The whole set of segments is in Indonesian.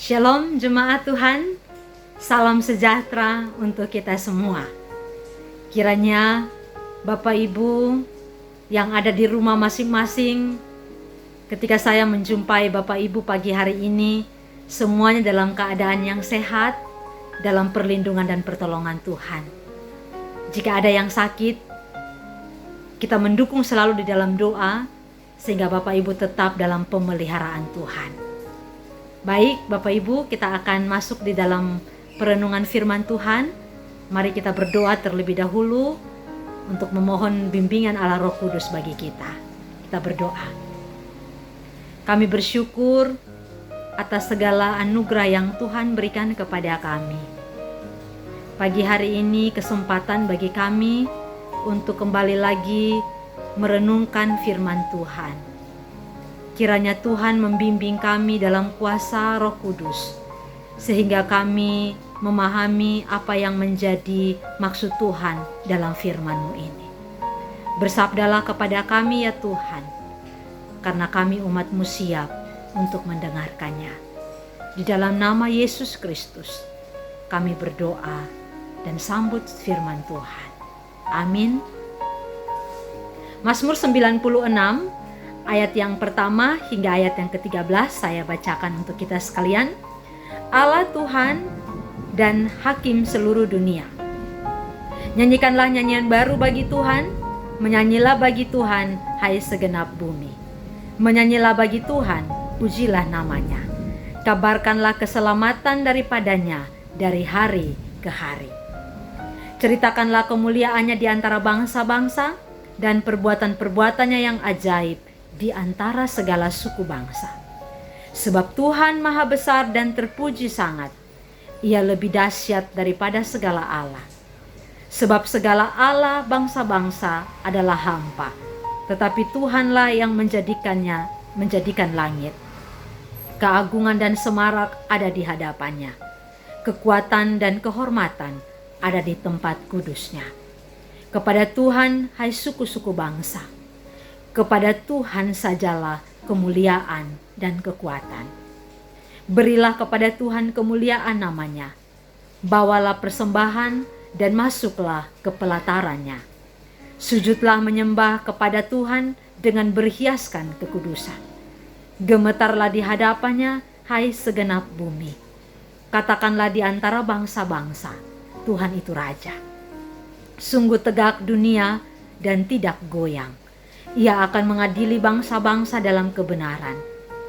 Shalom jemaat Tuhan, salam sejahtera untuk kita semua. Kiranya Bapak Ibu yang ada di rumah masing-masing, ketika saya menjumpai Bapak Ibu pagi hari ini, semuanya dalam keadaan yang sehat, dalam perlindungan dan pertolongan Tuhan. Jika ada yang sakit, kita mendukung selalu di dalam doa, sehingga Bapak Ibu tetap dalam pemeliharaan Tuhan. Baik Bapak Ibu, kita akan masuk di dalam perenungan firman Tuhan. Mari kita berdoa terlebih dahulu untuk memohon bimbingan Allah Roh Kudus bagi kita. Kita berdoa. Kami bersyukur atas segala anugerah yang Tuhan berikan kepada kami. Pagi hari ini kesempatan bagi kami untuk kembali lagi merenungkan firman Tuhan. Kiranya Tuhan membimbing kami dalam kuasa Roh Kudus, sehingga kami memahami apa yang menjadi maksud Tuhan dalam firman-Mu ini. Bersabdalah kepada kami ya Tuhan, karena kami umat-Mu siap untuk mendengarkannya. Di dalam nama Yesus Kristus, kami berdoa dan sambut firman Tuhan. Amin. Mazmur 96 ayat yang pertama hingga ayat yang ke-13 saya bacakan untuk kita sekalian. Allah Tuhan dan Hakim seluruh dunia. Nyanyikanlah nyanyian baru bagi Tuhan, menyanyilah bagi Tuhan, hai segenap bumi. Menyanyilah bagi Tuhan, pujilah namanya. Kabarkanlah keselamatan daripadanya dari hari ke hari. Ceritakanlah kemuliaannya di antara bangsa-bangsa dan perbuatan-perbuatannya yang ajaib di antara segala suku bangsa. Sebab Tuhan maha besar dan terpuji sangat. Ia lebih dahsyat daripada segala Allah. Sebab segala Allah bangsa-bangsa adalah hampa, tetapi Tuhanlah yang menjadikan langit. Keagungan dan semarak ada di hadapannya. Kekuatan dan kehormatan ada di tempat kudusnya. Kepada Tuhan, hai suku-suku bangsa. Kepada Tuhan sajalah kemuliaan dan kekuatan. Berilah kepada Tuhan kemuliaan namanya. Bawalah persembahan dan masuklah ke pelatarannya. Sujudlah menyembah kepada Tuhan dengan berhiaskan kekudusan. Gemetarlah di hadapannya, hai segenap bumi. Katakanlah di antara bangsa-bangsa, Tuhan itu Raja. Sungguh tegak dunia dan tidak goyang. Ia akan mengadili bangsa-bangsa dalam kebenaran.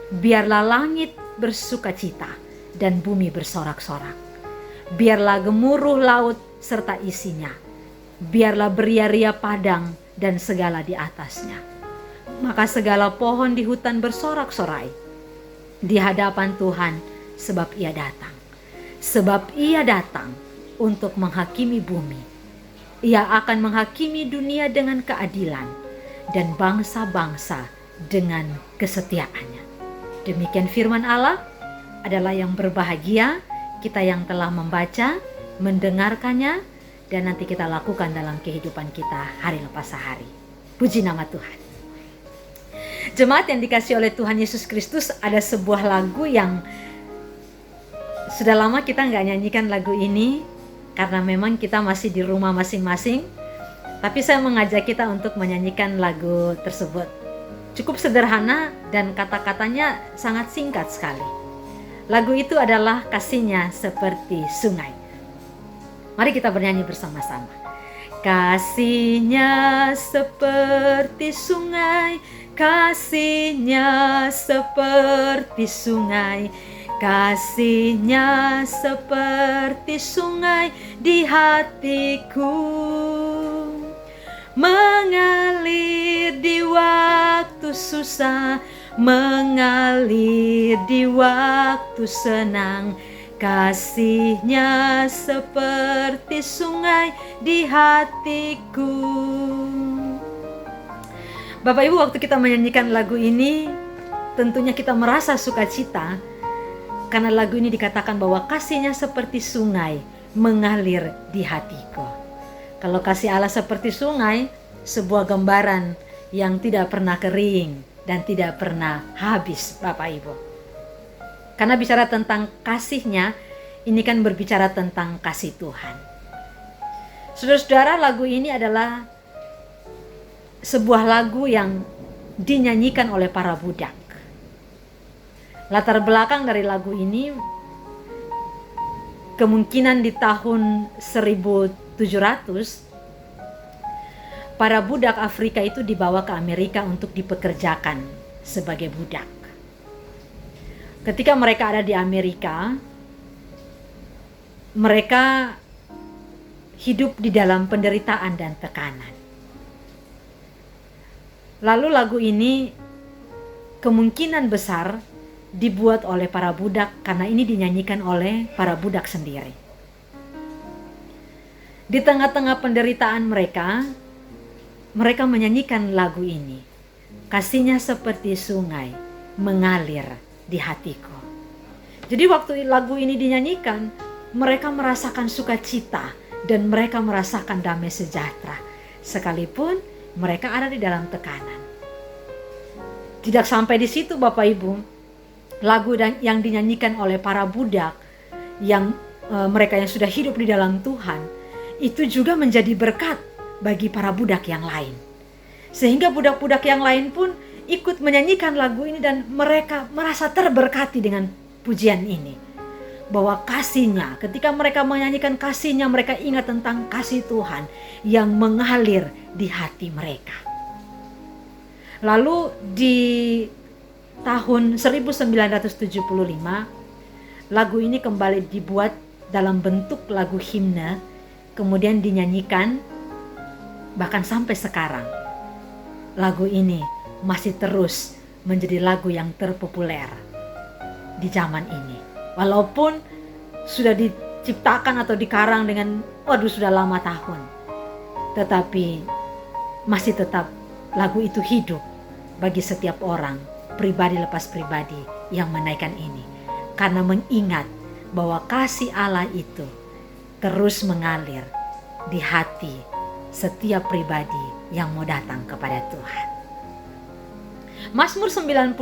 Biarlah langit bersukacita dan bumi bersorak-sorak. Biarlah gemuruh laut serta isinya. Biarlah beria-ria padang dan segala di atasnya. Maka segala pohon di hutan bersorak-sorai di hadapan Tuhan, sebab Ia datang. Sebab Ia datang untuk menghakimi bumi. Ia akan menghakimi dunia dengan keadilan dan bangsa-bangsa dengan kesetiaannya. Demikian firman Allah. Adalah yang berbahagia kita yang telah membaca, mendengarkannya, dan nanti kita lakukan dalam kehidupan kita hari lepas hari. Puji nama Tuhan. Jemaat yang dikasihi oleh Tuhan Yesus Kristus, ada sebuah lagu yang sudah lama kita nggak nyanyikan lagu ini, karena memang kita masih di rumah masing-masing. Tapi saya mengajak kita untuk menyanyikan lagu tersebut. Cukup sederhana dan kata-katanya sangat singkat sekali. Lagu itu adalah Kasihnya Seperti Sungai. Mari kita bernyanyi bersama-sama. Kasihnya seperti sungai, kasihnya seperti sungai, kasihnya seperti sungai di hatiku. Mengalir di waktu susah, mengalir di waktu senang. Kasihnya seperti sungai di hatiku. Bapak Ibu, waktu kita menyanyikan lagu ini, tentunya kita merasa sukacita, karena lagu ini dikatakan bahwa kasihnya seperti sungai mengalir di hatiku. Kalau kasih Allah seperti sungai, sebuah gambaran yang tidak pernah kering dan tidak pernah habis, Bapak Ibu. Karena bicara tentang kasih-Nya, ini kan berbicara tentang kasih Tuhan. Saudara-saudara, lagu ini adalah sebuah lagu yang dinyanyikan oleh para budak. Latar belakang dari lagu ini kemungkinan di tahun 1700 para budak Afrika itu dibawa ke Amerika untuk dipekerjakan sebagai budak. Ketika mereka ada di Amerika, mereka hidup di dalam penderitaan dan tekanan. Lalu lagu ini kemungkinan besar dibuat oleh para budak karena ini dinyanyikan oleh para budak sendiri. Di tengah-tengah penderitaan mereka, mereka menyanyikan lagu ini. Kasihnya seperti sungai mengalir di hatiku. Jadi waktu lagu ini dinyanyikan, mereka merasakan sukacita dan mereka merasakan damai sejahtera. Sekalipun mereka ada di dalam tekanan. Tidak sampai di situ Bapak Ibu, lagu yang dinyanyikan oleh para budak yang mereka yang sudah hidup di dalam Tuhan, itu juga menjadi berkat bagi para budak yang lain. Sehingga budak-budak yang lain pun ikut menyanyikan lagu ini dan mereka merasa terberkati dengan pujian ini. Bahwa kasih-Nya, ketika mereka menyanyikan kasih-Nya, mereka ingat tentang kasih Tuhan yang mengalir di hati mereka. Lalu di tahun 1975, lagu ini kembali dibuat dalam bentuk lagu himne, kemudian dinyanyikan, bahkan sampai sekarang. Lagu ini masih terus menjadi lagu yang terpopuler di zaman ini. Walaupun sudah diciptakan atau dikarang dengan sudah lama tahun, tetapi masih tetap lagu itu hidup bagi setiap orang, pribadi lepas pribadi yang menaikkan ini. Karena mengingat bahwa kasih Allah itu terus mengalir di hati setiap pribadi yang mau datang kepada Tuhan. Mazmur 96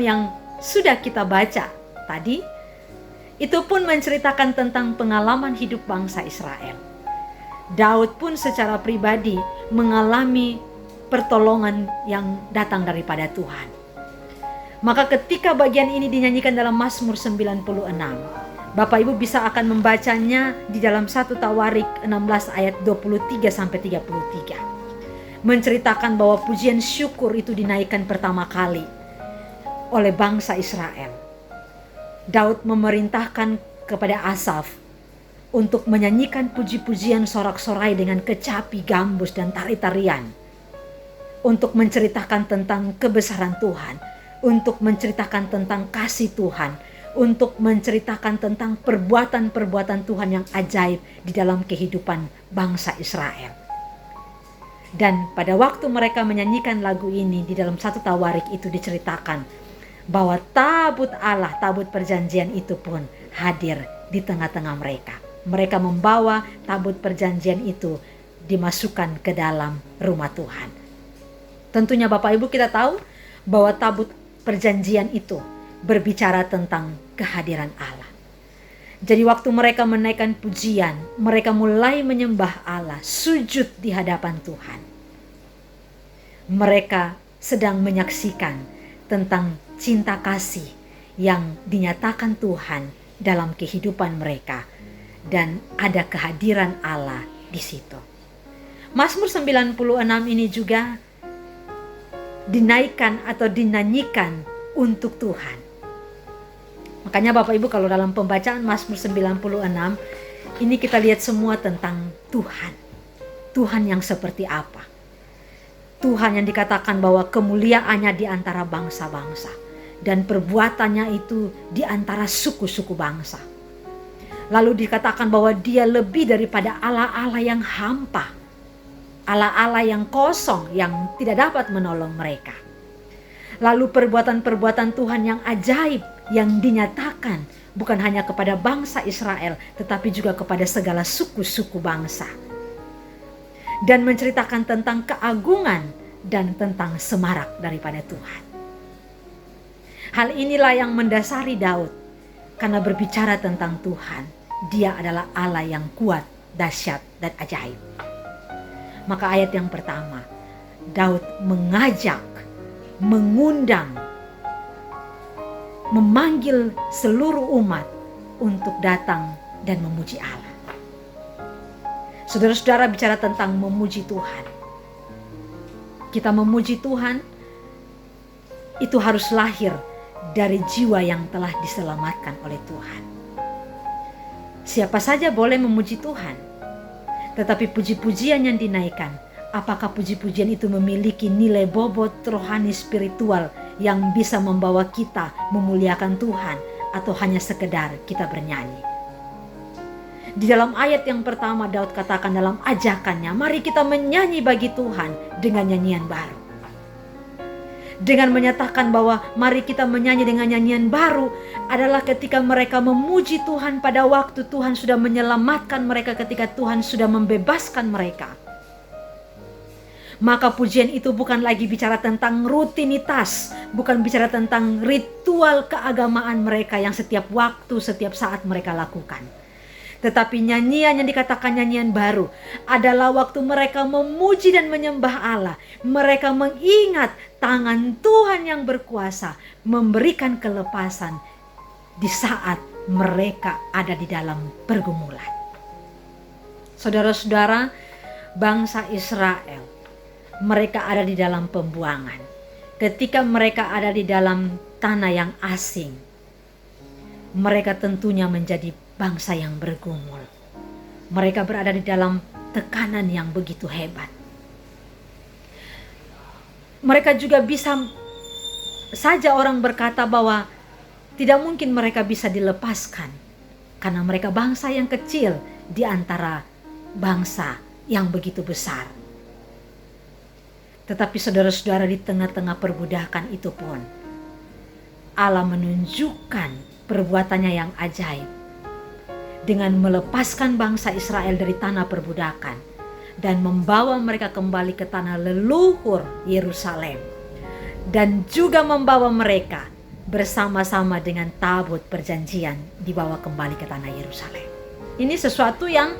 yang sudah kita baca tadi, itu pun menceritakan tentang pengalaman hidup bangsa Israel. Daud pun secara pribadi mengalami pertolongan yang datang daripada Tuhan. Maka ketika bagian ini dinyanyikan dalam Mazmur 96, Bapak Ibu bisa akan membacanya di dalam 1 Tawarik 16 ayat 23-33. Menceritakan bahwa pujian syukur itu dinaikkan pertama kali oleh bangsa Israel. Daud memerintahkan kepada Asaf untuk menyanyikan puji-pujian sorak-sorai dengan kecapi, gambus, dan tari-tarian. Untuk menceritakan tentang kebesaran Tuhan, untuk menceritakan tentang kasih Tuhan, untuk menceritakan tentang perbuatan-perbuatan Tuhan yang ajaib di dalam kehidupan bangsa Israel. Dan pada waktu mereka menyanyikan lagu ini di dalam 1 Tawarik itu diceritakan bahwa tabut Allah, tabut perjanjian itu pun hadir di tengah-tengah mereka. Mereka membawa tabut perjanjian itu dimasukkan ke dalam rumah Tuhan. Tentunya Bapak Ibu kita tahu bahwa tabut perjanjian itu berbicara tentang kehadiran Allah. Jadi waktu mereka menaikkan pujian, mereka mulai menyembah Allah, sujud di hadapan Tuhan. Mereka sedang menyaksikan tentang cinta kasih yang dinyatakan Tuhan dalam kehidupan mereka, dan ada kehadiran Allah di situ. Mazmur 96 ini juga dinaikkan atau dinyanyikan untuk Tuhan. Makanya Bapak Ibu kalau dalam pembacaan Mazmur 96 ini kita lihat semua tentang Tuhan. Tuhan yang seperti apa? Tuhan yang dikatakan bahwa kemuliaannya di antara bangsa-bangsa dan perbuatannya itu di antara suku-suku bangsa. Lalu dikatakan bahwa dia lebih daripada Allah-Allah yang hampa, Allah-Allah yang kosong yang tidak dapat menolong mereka. Lalu perbuatan-perbuatan Tuhan yang ajaib yang dinyatakan bukan hanya kepada bangsa Israel tetapi juga kepada segala suku-suku bangsa. Dan menceritakan tentang keagungan dan tentang semarak daripada Tuhan. Hal inilah yang mendasari Daud Karena berbicara tentang Tuhan, Dia adalah Allah yang kuat, dahsyat, dan ajaib. Maka ayat yang pertama, Daud mengajak, mengundang, memanggil seluruh umat untuk datang dan memuji Allah. Saudara-saudara, bicara tentang memuji Tuhan. Kita memuji Tuhan, itu harus lahir dari jiwa yang telah diselamatkan oleh Tuhan. Siapa saja boleh memuji Tuhan, tetapi puji-pujian yang dinaikkan, apakah puji-pujian itu memiliki nilai bobot rohani spiritual yang bisa membawa kita memuliakan Tuhan, atau hanya sekedar kita bernyanyi? Di dalam ayat yang pertama, Daud katakan dalam ajakannya, mari kita menyanyi bagi Tuhan dengan nyanyian baru. Dengan menyatakan bahwa mari kita menyanyi dengan nyanyian baru adalah ketika mereka memuji Tuhan pada waktu Tuhan sudah menyelamatkan mereka, ketika Tuhan sudah membebaskan mereka. Maka pujian itu bukan lagi bicara tentang rutinitas, bukan bicara tentang ritual keagamaan mereka yang setiap waktu, setiap saat mereka lakukan. Tetapi nyanyian yang dikatakan nyanyian baru adalah waktu mereka memuji dan menyembah Allah. Mereka mengingat tangan Tuhan yang berkuasa memberikan kelepasan di saat mereka ada di dalam pergumulan. Saudara-saudara, bangsa Israel, mereka ada di dalam pembuangan. Ketika mereka ada di dalam tanah yang asing, mereka tentunya menjadi bangsa yang bergumul. Mereka berada di dalam tekanan yang begitu hebat. Mereka juga bisa saja orang berkata bahwa tidak mungkin mereka bisa dilepaskan, karena mereka bangsa yang kecil di antara bangsa yang begitu besar. Tetapi saudara-saudara, di tengah-tengah perbudakan itu pun Allah menunjukkan perbuatannya yang ajaib dengan melepaskan bangsa Israel dari tanah perbudakan dan membawa mereka kembali ke tanah leluhur Yerusalem, dan juga membawa mereka bersama-sama dengan tabut perjanjian dibawa kembali ke tanah Yerusalem. Ini sesuatu yang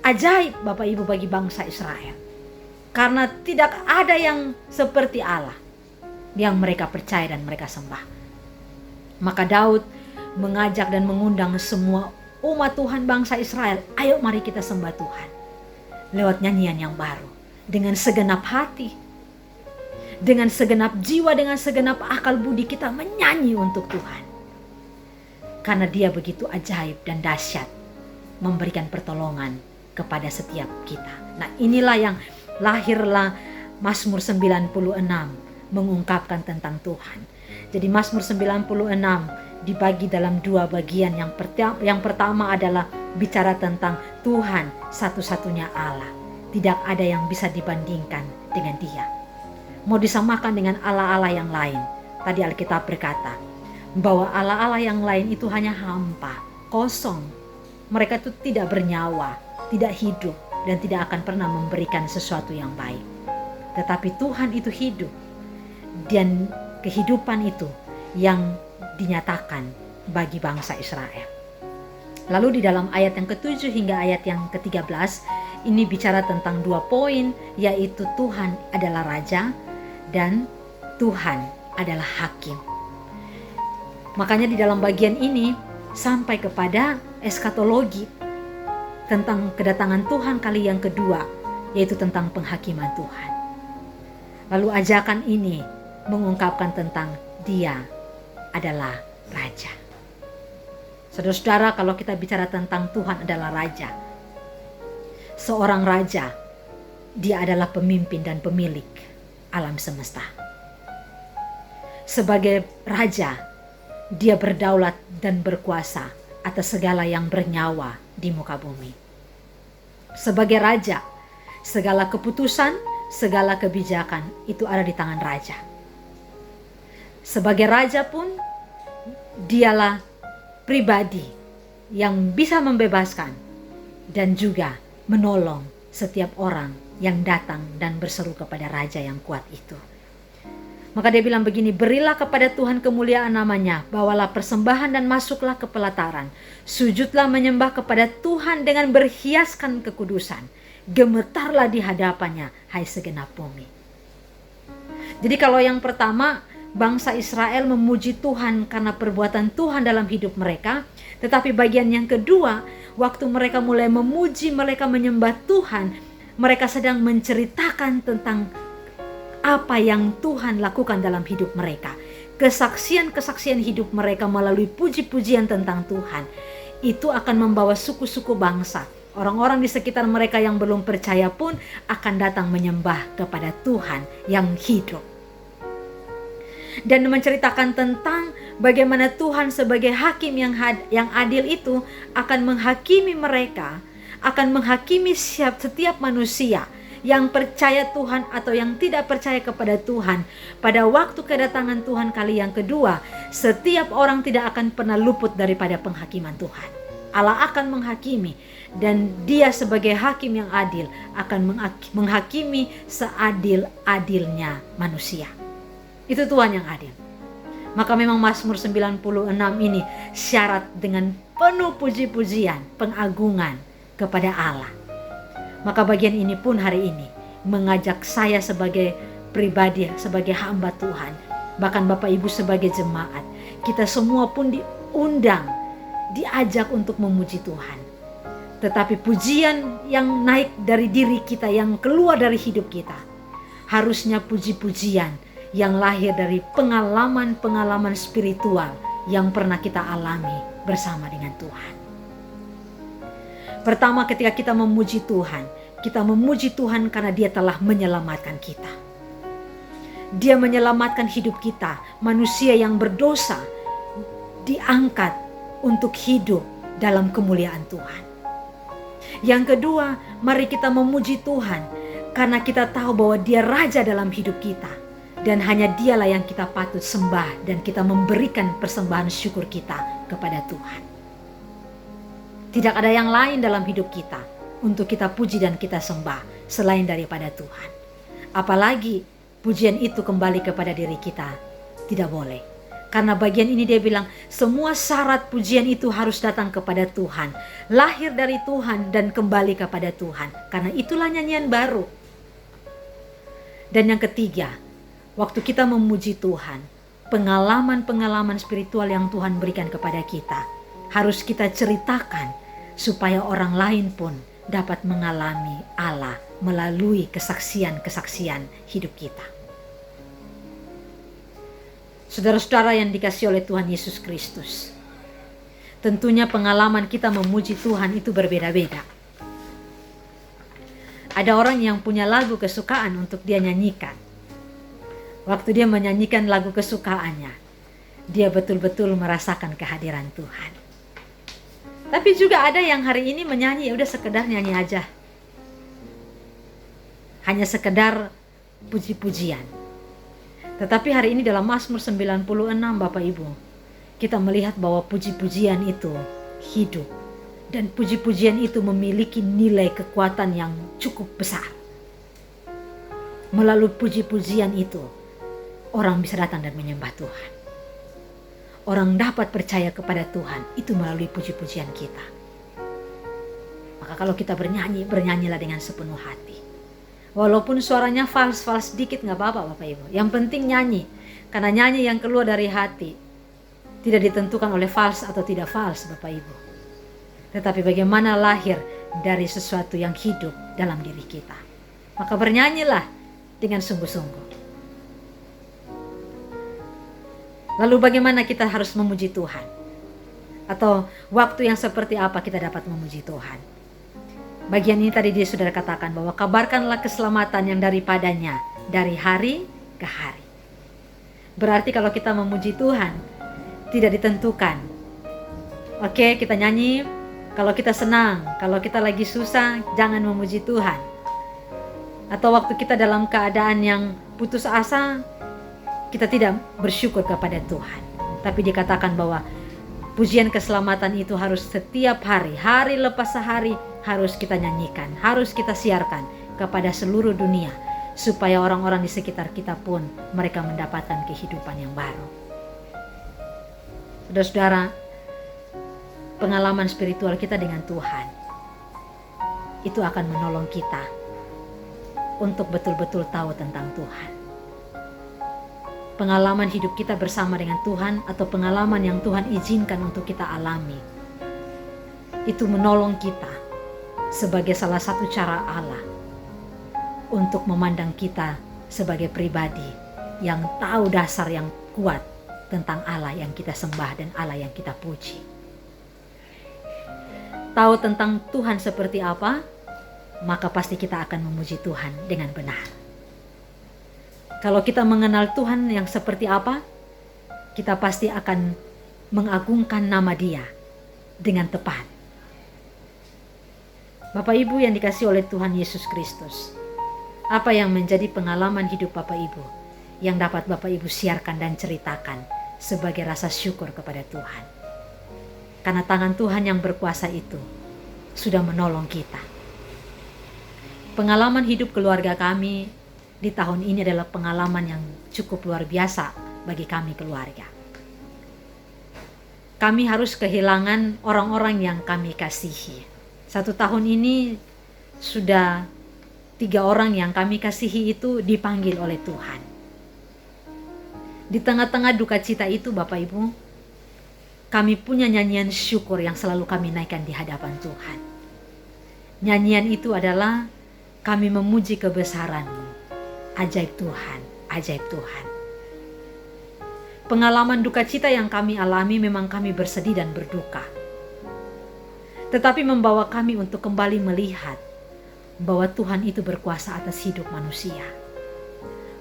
ajaib Bapak Ibu bagi bangsa Israel, karena tidak ada yang seperti Allah yang mereka percaya dan mereka sembah. Maka Daud mengajak dan mengundang semua umat Tuhan bangsa Israel, ayo mari kita sembah Tuhan lewat nyanyian yang baru, dengan segenap hati, dengan segenap jiwa, dengan segenap akal budi kita menyanyi untuk Tuhan, karena Dia begitu ajaib dan dahsyat memberikan pertolongan kepada setiap kita. Nah, inilah yang lahirlah Mazmur 96 mengungkapkan tentang Tuhan. Jadi Mazmur 96 dibagi dalam dua bagian. Yang pertama adalah bicara tentang Tuhan satu-satunya Allah. Tidak ada yang bisa dibandingkan dengan Dia. Mau disamakan dengan Allah-Allah yang lain. Tadi Alkitab berkata bahwa Allah-Allah yang lain itu hanya hampa, kosong. Mereka itu tidak bernyawa, tidak hidup, dan tidak akan pernah memberikan sesuatu yang baik. Tetapi Tuhan itu hidup, dan kehidupan itu yang dinyatakan bagi bangsa Israel. Lalu di dalam ayat yang ke-7 hingga ayat yang ke-13 ini bicara tentang dua poin, yaitu Tuhan adalah Raja dan Tuhan adalah Hakim. Makanya di dalam bagian ini sampai kepada eskatologi tentang kedatangan Tuhan kali yang kedua, yaitu tentang penghakiman Tuhan. Lalu ajakan ini mengungkapkan tentang Dia adalah Raja. Saudara-saudara, kalau kita bicara tentang Tuhan adalah Raja, seorang Raja, Dia adalah pemimpin dan pemilik alam semesta. Sebagai Raja, Dia berdaulat dan berkuasa atas segala yang bernyawa di muka bumi. Sebagai Raja, segala keputusan, segala kebijakan itu ada di tangan Raja. Sebagai Raja pun, Dialah pribadi yang bisa membebaskan dan juga menolong setiap orang yang datang dan berseru kepada Raja yang kuat itu. Maka dia bilang begini, berilah kepada Tuhan kemuliaan namanya, bawalah persembahan dan masuklah ke pelataran. Sujudlah menyembah kepada Tuhan dengan berhiaskan kekudusan. Gemetarlah di hadapannya, hai segenap bumi. Jadi kalau yang pertama, bangsa Israel memuji Tuhan karena perbuatan Tuhan dalam hidup mereka. Tetapi bagian yang kedua, waktu mereka mulai memuji, mereka menyembah Tuhan, mereka sedang menceritakan tentang apa yang Tuhan lakukan dalam hidup mereka. Kesaksian-kesaksian hidup mereka melalui puji-pujian tentang Tuhan. Itu akan membawa suku-suku bangsa, orang-orang di sekitar mereka yang belum percaya pun akan datang menyembah kepada Tuhan yang hidup. Dan menceritakan tentang bagaimana Tuhan sebagai hakim yang adil itu akan menghakimi mereka, akan menghakimi setiap manusia yang percaya Tuhan atau yang tidak percaya kepada Tuhan. Pada waktu kedatangan Tuhan kali yang kedua, setiap orang tidak akan pernah luput daripada penghakiman Tuhan. Allah akan menghakimi, dan Dia sebagai hakim yang adil akan menghakimi seadil-adilnya manusia. Itu Tuhan yang adil. Maka memang Mazmur 96 ini syarat dengan penuh puji-pujian, pengagungan kepada Allah. Maka bagian ini pun hari ini mengajak saya sebagai pribadi, sebagai hamba Tuhan, bahkan Bapak Ibu sebagai jemaat, kita semua pun diundang, diajak untuk memuji Tuhan. Tetapi pujian yang naik dari diri kita, yang keluar dari hidup kita, harusnya puji-pujian yang lahir dari pengalaman-pengalaman spiritual yang pernah kita alami bersama dengan Tuhan. Pertama, ketika kita memuji Tuhan karena Dia telah menyelamatkan kita. Dia menyelamatkan hidup kita, manusia yang berdosa diangkat untuk hidup dalam kemuliaan Tuhan. Yang kedua, mari kita memuji Tuhan karena kita tahu bahwa Dia Raja dalam hidup kita, dan hanya Dialah yang kita patut sembah, dan kita memberikan persembahan syukur kita kepada Tuhan. Tidak ada yang lain dalam hidup kita untuk kita puji dan kita sembah selain daripada Tuhan. Apalagi pujian itu kembali kepada diri kita, tidak boleh. Karena bagian ini dia bilang, semua syarat pujian itu harus datang kepada Tuhan, lahir dari Tuhan dan kembali kepada Tuhan. Karena itulah nyanyian baru. Dan yang ketiga, waktu kita memuji Tuhan, pengalaman-pengalaman spiritual yang Tuhan berikan kepada kita harus kita ceritakan supaya orang lain pun dapat mengalami Allah melalui kesaksian-kesaksian hidup kita. Saudara-saudara yang dikasihi oleh Tuhan Yesus Kristus, tentunya pengalaman kita memuji Tuhan itu berbeda-beda. Ada orang yang punya lagu kesukaan untuk dia nyanyikan. Waktu dia menyanyikan lagu kesukaannya, dia betul-betul merasakan kehadiran Tuhan. Tapi juga ada yang hari ini menyanyi, ya udah sekedar nyanyi aja. Hanya sekedar puji-pujian. Tetapi hari ini dalam Mazmur 96 Bapak Ibu, kita melihat bahwa puji-pujian itu hidup. Dan puji-pujian itu memiliki nilai kekuatan yang cukup besar. Melalui puji-pujian itu, orang bisa datang dan menyembah Tuhan. Orang dapat percaya kepada Tuhan itu melalui puji-pujian kita. Maka kalau kita bernyanyi, bernyanyilah dengan sepenuh hati. Walaupun suaranya fals sedikit gak apa-apa Bapak Ibu. Yang penting nyanyi. Karena nyanyi yang keluar dari hati tidak ditentukan oleh fals atau tidak fals Bapak Ibu. Tetapi bagaimana lahir dari sesuatu yang hidup dalam diri kita. Maka bernyanyilah dengan sungguh-sungguh. Lalu bagaimana kita harus memuji Tuhan? Atau waktu yang seperti apa kita dapat memuji Tuhan? Bagian ini tadi dia sudah katakan bahwa kabarkanlah keselamatan yang daripadanya dari hari ke hari. Berarti kalau kita memuji Tuhan tidak ditentukan. Oke, kita nyanyi. Kalau kita senang, kalau kita lagi susah, jangan memuji Tuhan. Atau waktu kita dalam keadaan yang putus asa, kita tidak bersyukur kepada Tuhan. Tapi dikatakan bahwa pujian keselamatan itu harus setiap hari, hari lepas sehari harus kita nyanyikan, harus kita siarkan kepada seluruh dunia. supaya orang-orang di sekitar kita pun mereka mendapatkan kehidupan yang baru. Saudara-saudara, pengalaman spiritual kita dengan Tuhan itu akan menolong kita untuk betul-betul tahu tentang Tuhan. Pengalaman hidup kita bersama dengan Tuhan atau pengalaman yang Tuhan izinkan untuk kita alami, itu menolong kita sebagai salah satu cara Allah untuk memandang kita sebagai pribadi yang tahu dasar yang kuat tentang Allah yang kita sembah dan Allah yang kita puji. Tahu tentang Tuhan seperti apa, maka pasti kita akan memuji Tuhan dengan benar. Kalau kita mengenal Tuhan yang seperti apa, kita pasti akan mengagungkan nama Dia dengan tepat. Bapak Ibu yang dikasihi oleh Tuhan Yesus Kristus, apa yang menjadi pengalaman hidup Bapak Ibu yang dapat Bapak Ibu siarkan dan ceritakan sebagai rasa syukur kepada Tuhan? Karena tangan Tuhan yang berkuasa itu sudah menolong kita. Pengalaman hidup keluarga kami di tahun ini adalah pengalaman yang cukup luar biasa bagi kami keluarga. Kami harus kehilangan orang-orang yang kami kasihi. 1 tahun ini sudah 3 orang yang kami kasihi itu dipanggil oleh Tuhan. Di tengah-tengah duka cita itu Bapak Ibu, kami punya nyanyian syukur yang selalu kami naikkan di hadapan Tuhan. Nyanyian itu adalah kami memuji kebesaran-Mu. Ajaib Tuhan, ajaib Tuhan. Pengalaman duka cita yang kami alami memang kami bersedih dan berduka. Tetapi membawa kami untuk kembali melihat bahwa Tuhan itu berkuasa atas hidup manusia.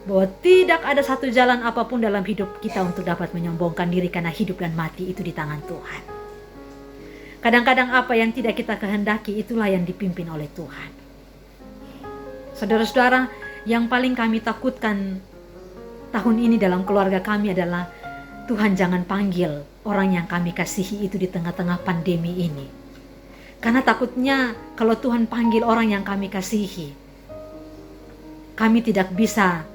Bahwa tidak ada satu jalan apapun dalam hidup kita untuk dapat menyombongkan diri karena hidup dan mati itu di tangan Tuhan. Kadang-kadang apa yang tidak kita kehendaki itulah yang dipimpin oleh Tuhan. Saudara-saudara, yang paling kami takutkan tahun ini dalam keluarga kami adalah Tuhan jangan panggil orang yang kami kasihi itu di tengah-tengah pandemi ini. Karena takutnya kalau Tuhan panggil orang yang kami kasihi, kami tidak bisa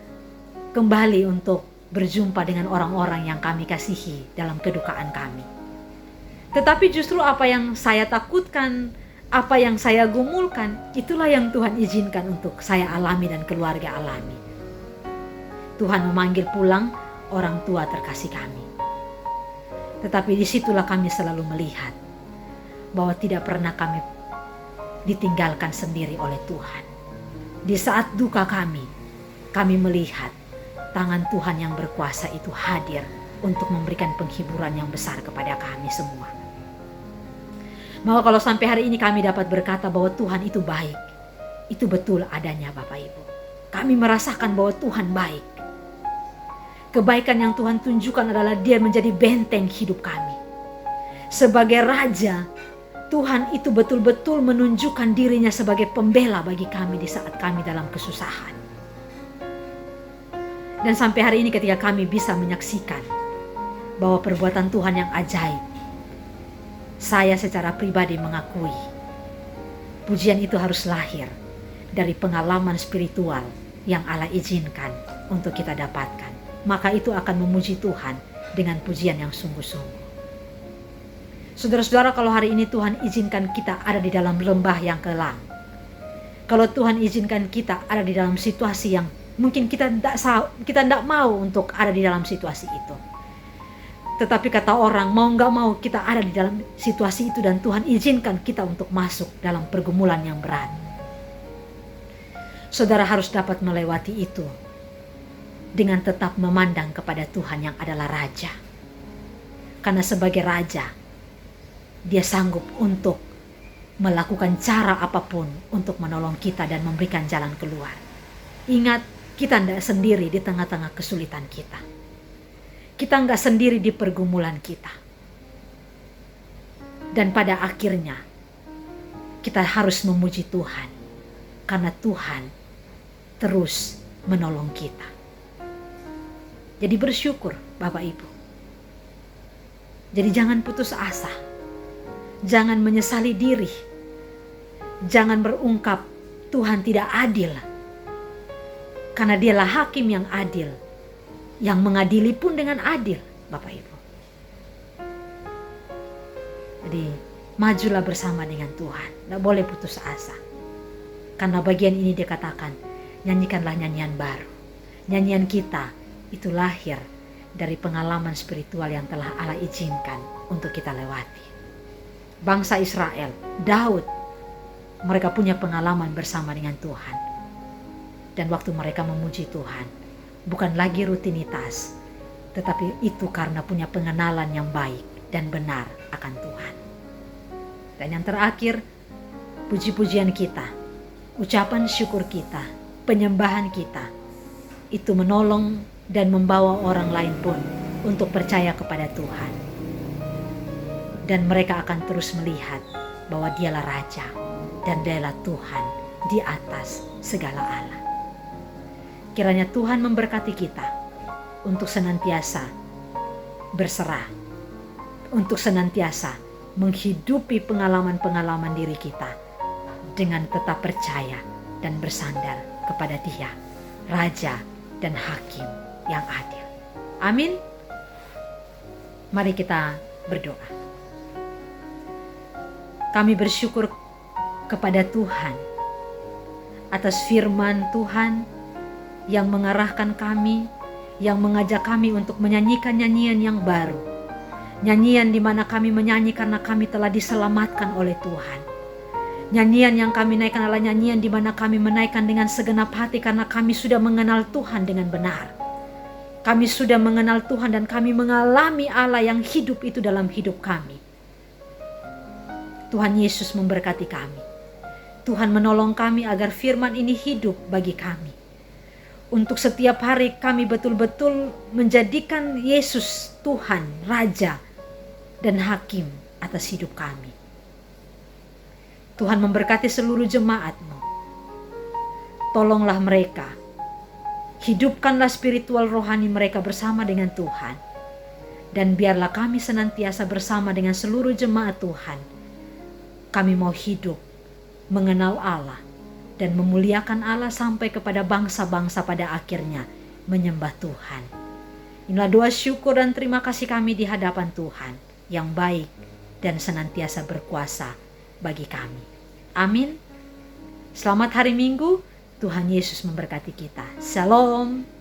kembali untuk berjumpa dengan orang-orang yang kami kasihi dalam kedukaan kami. Tetapi justru apa yang saya takutkan, apa yang saya gumulkan, itulah yang Tuhan izinkan untuk saya alami dan keluarga alami. Tuhan memanggil pulang orang tua terkasih kami. Tetapi disitulah kami selalu melihat bahwa tidak pernah kami ditinggalkan sendiri oleh Tuhan. Di saat duka kami melihat tangan Tuhan yang berkuasa itu hadir untuk memberikan penghiburan yang besar kepada kami semua. Maka kalau sampai hari ini kami dapat berkata bahwa Tuhan itu baik, itu betul adanya Bapak Ibu. Kami merasakan bahwa Tuhan baik. Kebaikan yang Tuhan tunjukkan adalah Dia menjadi benteng hidup kami. Sebagai Raja, Tuhan itu betul-betul menunjukkan dirinya sebagai pembela bagi kami di saat kami dalam kesusahan. Dan sampai hari ini ketika kami bisa menyaksikan bahwa perbuatan Tuhan yang ajaib, saya secara pribadi mengakui pujian itu harus lahir dari pengalaman spiritual yang Allah izinkan untuk kita dapatkan. Maka itu akan memuji Tuhan dengan pujian yang sungguh-sungguh. Saudara-saudara, kalau hari ini Tuhan izinkan kita ada di dalam lembah yang kelam, kalau Tuhan izinkan kita ada di dalam situasi yang mungkin kita tidak mau untuk ada di dalam situasi itu, tetapi kata orang, mau gak mau kita ada di dalam situasi itu dan Tuhan izinkan kita untuk masuk dalam pergumulan yang berat. Saudara harus dapat melewati itu dengan tetap memandang kepada Tuhan yang adalah Raja. Karena sebagai Raja, Dia sanggup untuk melakukan cara apapun untuk menolong kita dan memberikan jalan keluar. Ingat, kita tidak sendiri di tengah-tengah kesulitan kita. Kita enggak sendiri di pergumulan kita. Dan pada akhirnya, kita harus memuji Tuhan. Karena Tuhan terus menolong kita. Jadi bersyukur Bapak Ibu. Jadi jangan putus asa. Jangan menyesali diri. Jangan berungkap Tuhan tidak adil. Karena dialah hakim yang adil, yang mengadili pun dengan adil, Bapak Ibu. Jadi majulah bersama dengan Tuhan, tidak boleh putus asa. Karena bagian ini dikatakan, nyanyikanlah nyanyian baru. Nyanyian kita itu lahir dari pengalaman spiritual yang telah Allah izinkan untuk kita lewati. Bangsa Israel, Daud, mereka punya pengalaman bersama dengan Tuhan. Dan waktu mereka memuji Tuhan, bukan lagi rutinitas, tetapi itu karena punya pengenalan yang baik dan benar akan Tuhan. Dan yang terakhir, puji-pujian kita, ucapan syukur kita, penyembahan kita, itu menolong dan membawa orang lain pun untuk percaya kepada Tuhan. Dan mereka akan terus melihat bahwa dialah Raja dan dialah Tuhan di atas segala Allah. Kiranya Tuhan memberkati kita untuk senantiasa berserah, untuk senantiasa menghidupi pengalaman-pengalaman diri kita dengan tetap percaya dan bersandar kepada Dia, Raja dan Hakim yang adil. Amin. Mari kita berdoa. Kami bersyukur kepada Tuhan atas firman Tuhan yang mengarahkan kami, yang mengajak kami untuk menyanyikan nyanyian yang baru. Nyanyian di mana kami menyanyi karena kami telah diselamatkan oleh Tuhan. Nyanyian yang kami naikkan adalah nyanyian di mana kami menaikkan dengan segenap hati karena kami sudah mengenal Tuhan dengan benar. Kami sudah mengenal Tuhan dan kami mengalami Allah yang hidup itu dalam hidup kami. Tuhan Yesus memberkati kami. Tuhan menolong kami agar firman ini hidup bagi kami. Untuk setiap hari kami betul-betul menjadikan Yesus Tuhan, Raja dan Hakim atas hidup kami. Tuhan memberkati seluruh jemaat-Mu. Tolonglah mereka. Hidupkanlah spiritual rohani mereka bersama dengan Tuhan. Dan biarlah kami senantiasa bersama dengan seluruh jemaat Tuhan. Kami mau hidup, mengenal Allah, dan memuliakan Allah sampai kepada bangsa-bangsa pada akhirnya menyembah Tuhan. Inilah doa syukur dan terima kasih kami di hadapan Tuhan yang baik dan senantiasa berkuasa bagi kami. Amin. Selamat hari Minggu. Tuhan Yesus memberkati kita. Shalom.